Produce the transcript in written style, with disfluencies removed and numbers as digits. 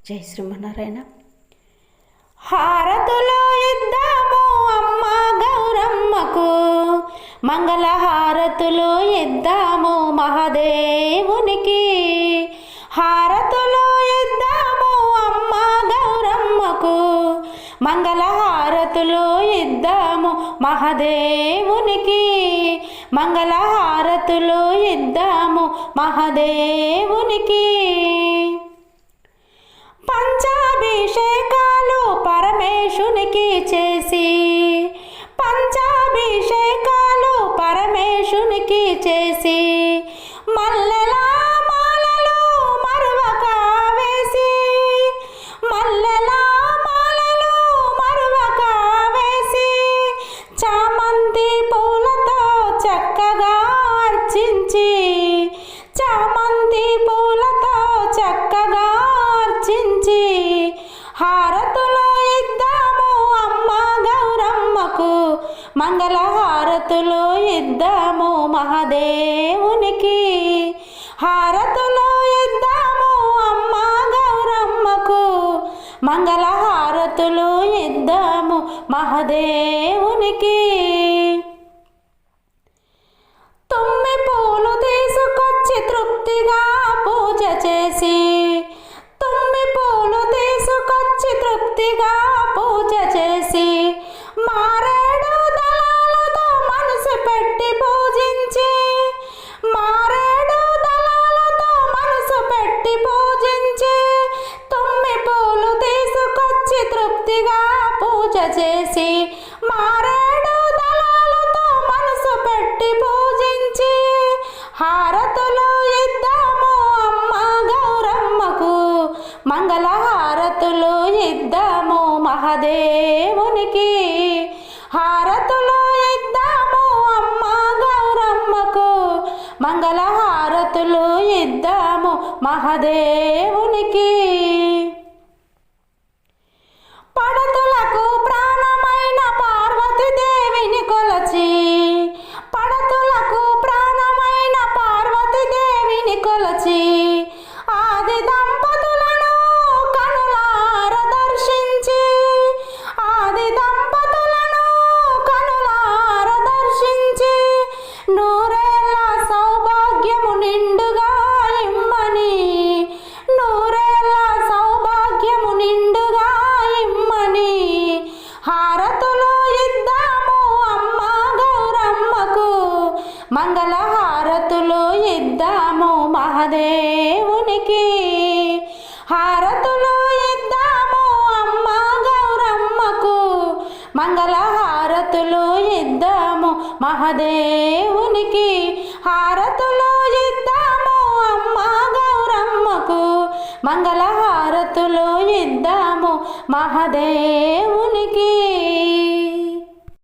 జై శ్రీమన్నారాయణ. హారతులు ఇద్దాము అమ్మ గౌరమ్మకు, మంగళ హారతులు ఇద్దాము మహాదేవునికి. హారతులు ఇద్దాము అమ్మ గౌరమ్మకు, మంగళ హారతులు ఇద్దాము మహాదేవునికి. మంగళ హారతులు ఇద్దాము మహాదేవునికి. పంచాభిషేకాలు పరమేశునికి చేసి, పంచాభిషేకాలు పరమేశునికి చేసి, మల్లెల మాలలు మరువక వేసి, మల్లెల మాలలు మరువక వేసి, చామంతి పూలతో చక్కగా అర్చించి, చామంతి పూలతో చక్కగా అర్చించి, హారతులు ఇద్దాము అమ్మ గౌరమ్మకు, మంగళ హారతులు ఇద్దాము మహాదేవునికి. హారతులు ఇద్దాము అమ్మ గౌరమ్మకు, మంగళ హారతులు ఇద్దాము మహాదేవునికి. తుమ్మి పూలు తీసుకొచ్చి తృప్తిగా పూజ చేసి, తుమ్మి పూలు తీసుకొచ్చి తృప్తిగా పూజ చేసి, మారేడు దళాలతో మనసు పెట్టి పూజించి, మారేడు దళాలతో మనసు పెట్టి పూజించి, తుమ్మి పూలు తీసుకొచ్చి తృప్తిగా పూజ చేసి, మారేడు దళాలతో మనసు పెట్టి పూజించి, హారతులు ఇద్దాము అమ్మ గౌరమ్మకు, మంగళ హారతులు ఇద్దాము మహాదేవునికి. హారతులు ఇద్దాము అమ్మ గౌరమ్మకు, మంగళ హారతులు ఇద్దాము మహాదేవునికి. పడతులకు ప్రాణమైన పార్వతీదేవిని కొలచి, పడతులకు ప్రాణమైన పార్వతీదేవిని కొలచి, ఆది దంపతులను కనులార దర్శించి, ఆది దంపతులను కనులార దర్శించి, నూరేళ్ళ సౌభాగ్యము నిండుగా ఇమ్మని, నూరేళ్ళ సౌభాగ్యము నిండుగా ఇమ్మని, హారతులు ఇద్దాము అమ్మ గౌరమ్మకు, మంగళ హారతులు ఇద్దాము మహాదేవునికి. హారతులు ఇద్దాము అమ్మ గౌరమ్మకు, మంగళ హారతులు ఇద్దాము మహాదేవునికి. హారతులు ఇద్దాము అమ్మ గౌరమ్మకు, మంగళ హారతులు ఇద్దాము మహాదేవునికి.